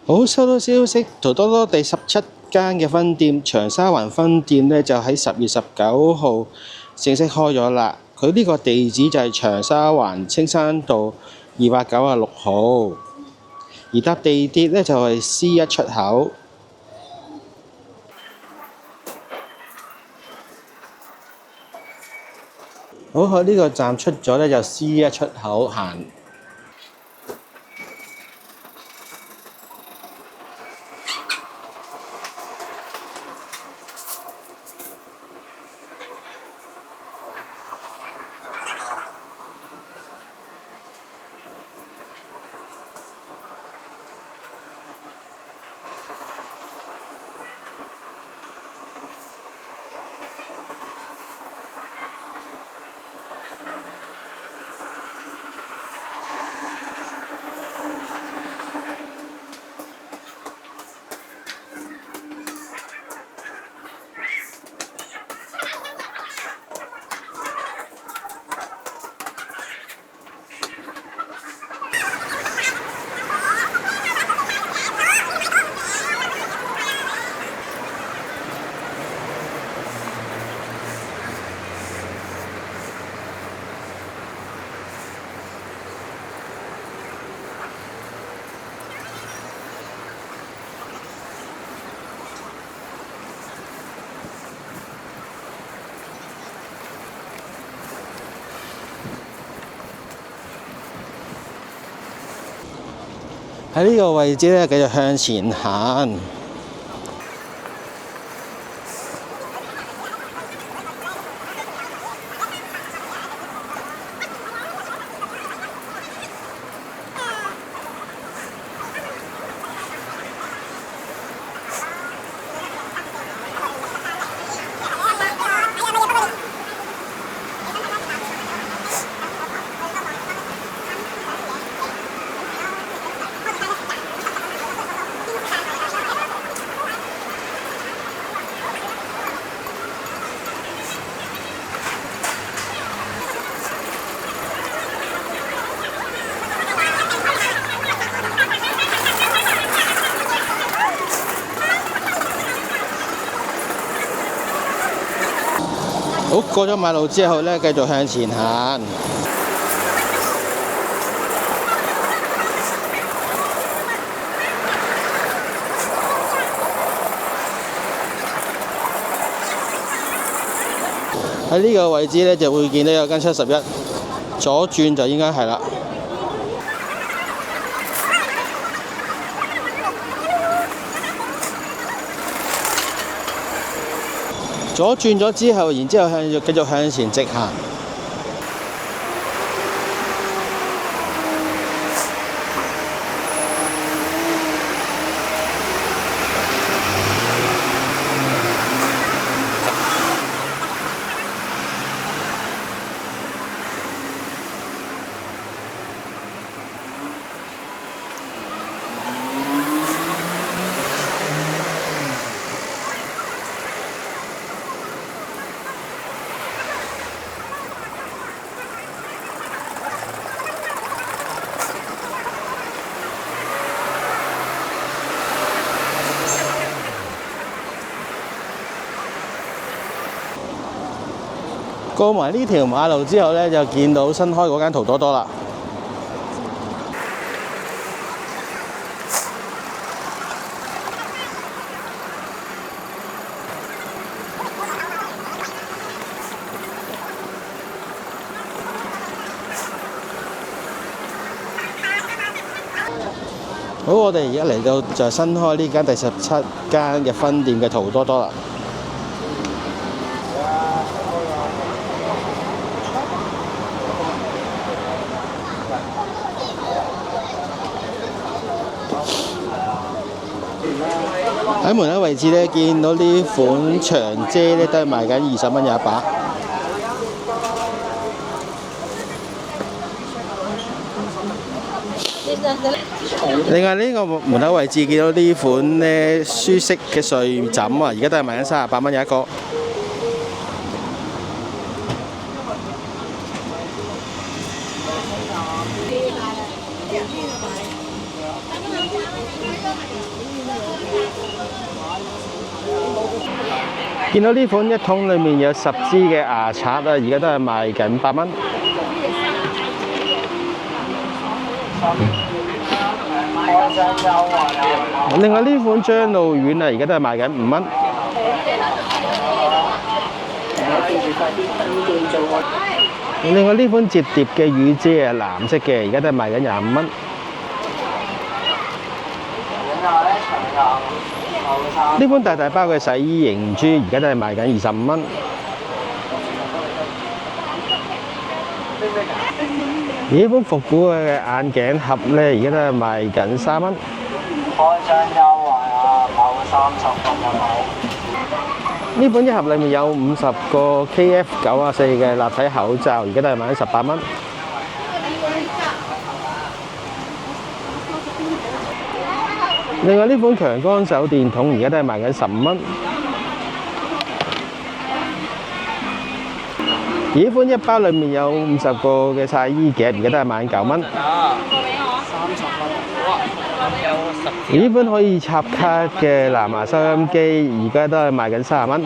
好，收到消息，淘多多第17間嘅分店長沙灣分店呢，就喺10月19號正式開咗啦。佢呢個地址就係長沙灣青山道296號，而搭地鐵呢，就係 C1 出口。好，喺呢個站出咗呢，就 C1 出口行。喺呢個位置呢，繼續向前行。好，過咗馬路之後呢，繼續向前行。喺呢個位置呢，就會見到有間71，左轉就應該係啦。左轉咗之後，然之後繼續向前直行。過埋呢條馬路之後呢，就見到新開嗰間淘多多啦。好，我哋而家嚟到就新開呢間第17間嘅分店嘅淘多多啦。喺門口位置咧，見到呢款長遮咧都係賣緊20蚊一把。另外呢個門口位置見到呢款咧舒適嘅睡枕啊，而家都係賣緊38蚊一個。見到呢款一桶裡面有10支嘅牙刷啊，而家都係賣緊8蚊。另外呢款樟腦丸啊，而家都係賣緊5蚊。另外呢款摺疊嘅乳遮啊，藍色嘅，而家都係賣緊25蚊。呢款大包嘅洗衣凝珠，而家都係賣緊25蚊。而呢款復古嘅眼鏡盒咧，而家都係賣緊3蚊。開張優惠啊，某30蚊就冇。呢本一盒裡面有50個 KF94嘅立體口罩，而家都係賣緊18蚊。另外呢款強光手電筒而家都係賣緊15蚊。而呢款一包裡面有50個嘅曬衣夾，而家都係賣緊9蚊。而呢款可以插卡嘅藍牙收音機，而家都係賣緊30蚊。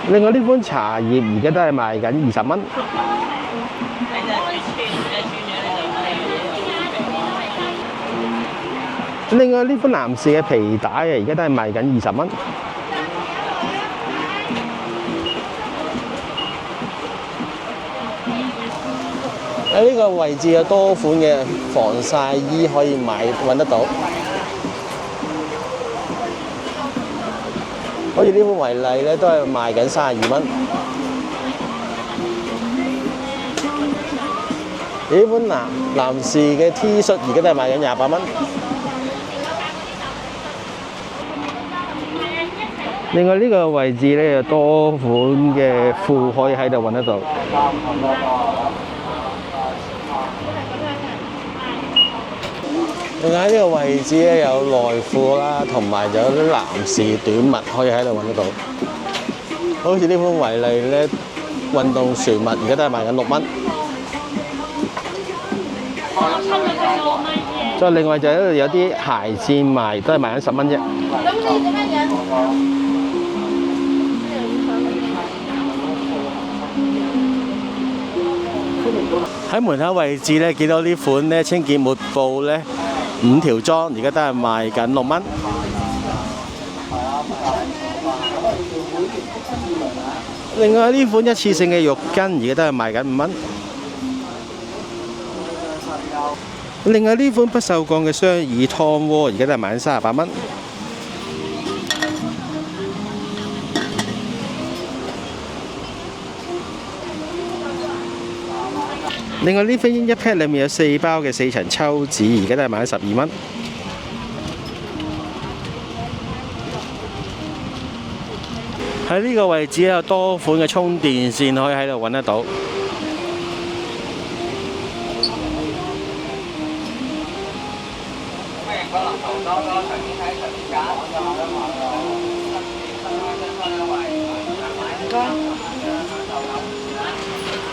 另外呢款茶葉而家都係賣緊20蚊。另外呢款男士嘅皮帶啊，而家都係賣緊20蚊。喺呢個位置有多款嘅防曬衣可以揾得到，好似呢款為例咧，都係賣緊32蚊。呢款男士嘅 T 恤而家都係賣緊28蚊。另外呢個位置咧有多款嘅褲可以喺度揾得到。另外喺呢個位置咧有內褲啦，同埋有啲男士短襪可以喺度揾得到。好似呢款為例咧，運動船襪而家都係賣緊6蚊。再另外就喺度有啲鞋墊賣，都係賣緊10蚊啫。咁你點樣？喺門口位置咧，見到呢款咧清潔抹布咧，5條裝，而家都係賣緊6蚊。另外呢款一次性嘅浴巾，而家都係賣緊5蚊。另外呢款不鏽鋼嘅雙耳湯鍋，而家都係賣緊38蚊。另外呢款一 pack 裏面有4包嘅4層抽紙，而家都係賣緊12蚊。喺呢個位置有多款嘅充電線可以喺度揾得到。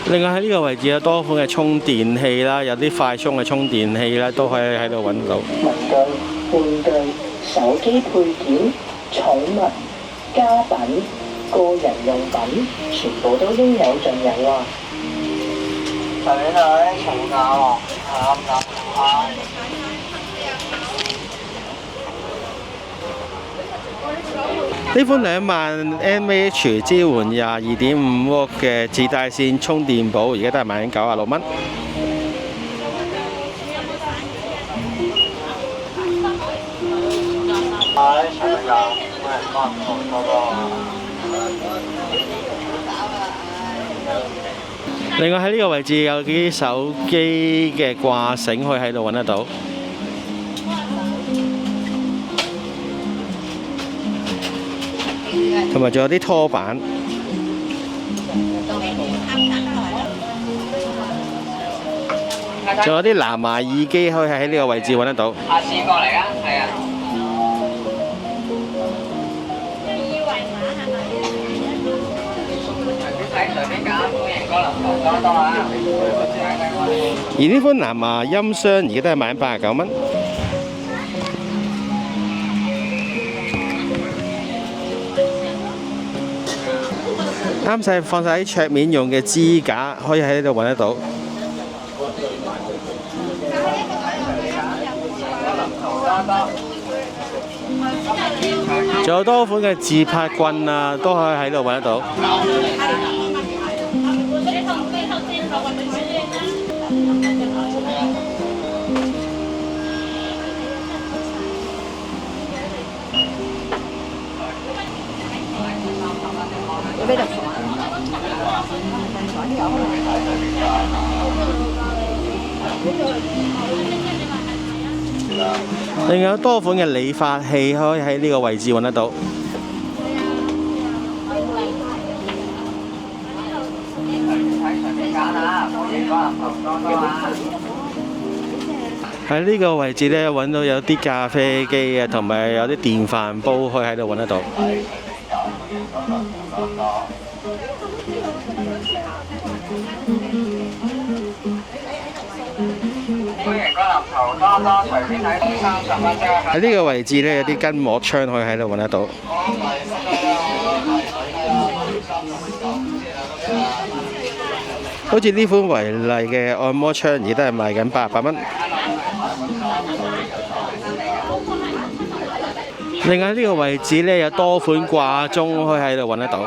另外喺呢個位置有多款嘅充電器啦，有啲快充嘅充電器啦，都可以喺度揾到。文具、玩具、手機配件、寵物、家品、個人用品，全部都應有盡有啊！女女請教喎，啱唔啱？呢款2萬 mAh 支援22.5瓦嘅自帶線充電寶，而家都係賣緊96蚊。另外喺呢個位置有啲手機嘅掛繩可以喺度揾得到。同埋仲有啲拖板，仲有啲藍牙耳機可以喺呢個位置揾得到。下次過嚟啊，係啊。而呢款藍牙音箱而家都係賣緊89蚊。啱晒放晒喺桌面用嘅支架，可以喺呢度揾得到。仲有多款嘅自拍棍啊，都可以喺度揾得到。另外有多款嘅理髮器可以喺呢個位置揾得到。喺呢個位置呢，揾到有啲咖啡機啊，同埋有啲電飯煲可以喺度揾得到。喺呢個位置呢，有啲筋膜槍可以喺度揾得到。好似呢款維麗嘅按摩槍，而家都係賣緊88蚊。另外呢個位置呢，有多款掛鐘可以喺度揾得到。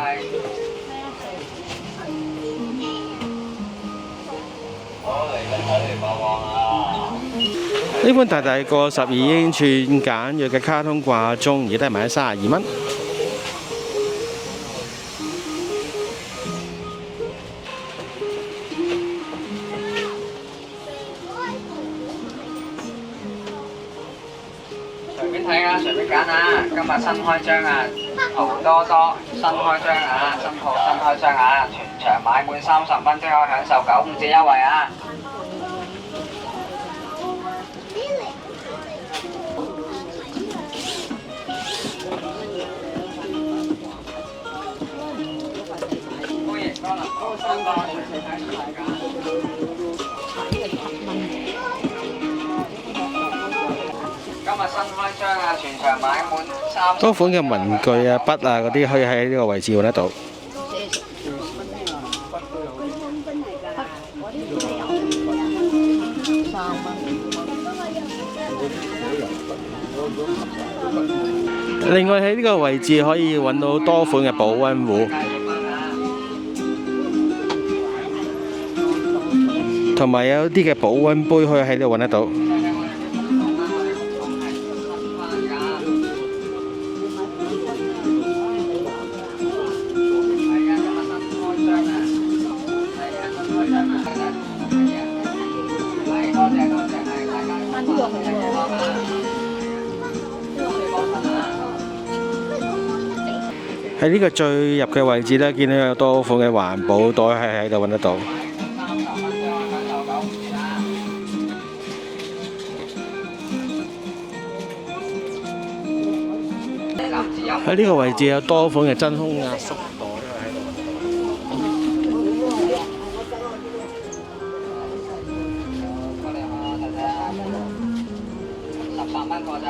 呢款大個12英寸簡約嘅卡通掛鐘，而家都係賣緊32蚊。隨便睇啊，隨便揀啊！今日新開張啊，淘多多新開張啊，新鋪新開張啊，全場買滿30蚊即可享受95折優惠啊！歡迎光臨淘多多，隨便睇隨便揀。今日新開張啊！全場買滿30。多款嘅文具啊、筆啊嗰啲可以喺呢個位置揾得到。另外喺呢個位置可以揾到多款嘅保溫壺，同埋有啲嘅保溫杯可以喺呢度揾得到。喺呢個最入嘅位置呢，見到有多款嘅環保袋係喺度揾得到。喺呢個位置有多款嘅真空壓縮袋喺度。18蚊個咋？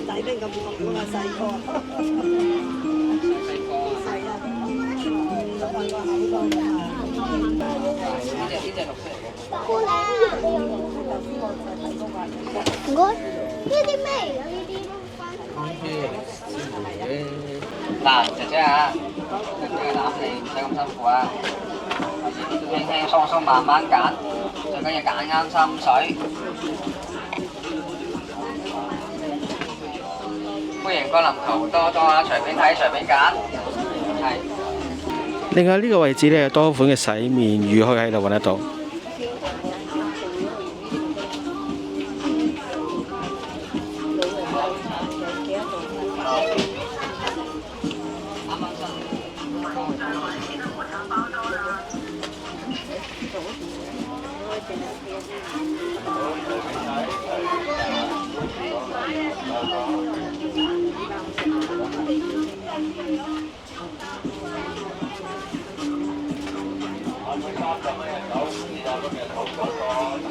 細兵咁講啊，細個。係啊，我發覺好多㗎。呢隻綠色嚟嘅。唔該，呢啲咩嚟㗎？呢啲嗱，姐姐啊，跟住個膽你唔使咁辛苦啊，輕輕鬆鬆慢慢揀，最緊要揀啱心水。歡迎光臨淘多多啊！隨便睇隨便揀，係。另外呢個位置呢，有多款嘅洗面乳可以喺度揾得到。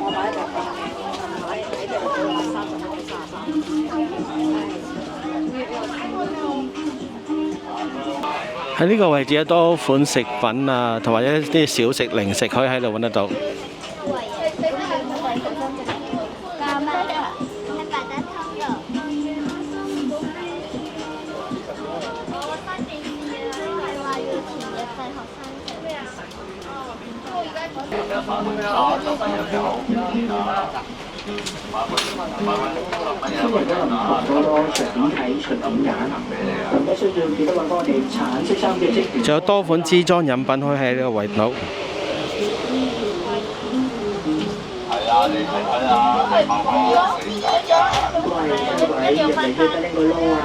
我買喺呢個位置有多款食品啊，同埋一啲小食零食可以喺度揾得到。今日咧好多隨便睇隨便揀，咁不需要記得揾我哋橙色衫嘅職員。仲有多款支裝飲品可以喺呢個位度。喂，入嚟記得拎個窿啊！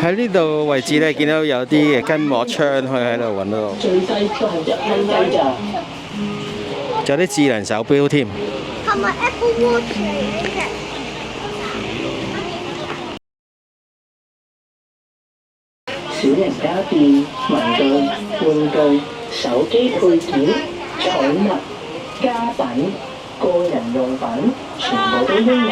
喺呢度位置咧，見到有啲嘅筋膜槍可以喺度揾到，最低都係1蚊雞咋。仲有啲智能手錶添。係咪 Apple Watch 嚟嘅？小型家電、文具、玩具、手機配件、寵物、家品、個人用品，全部都應有。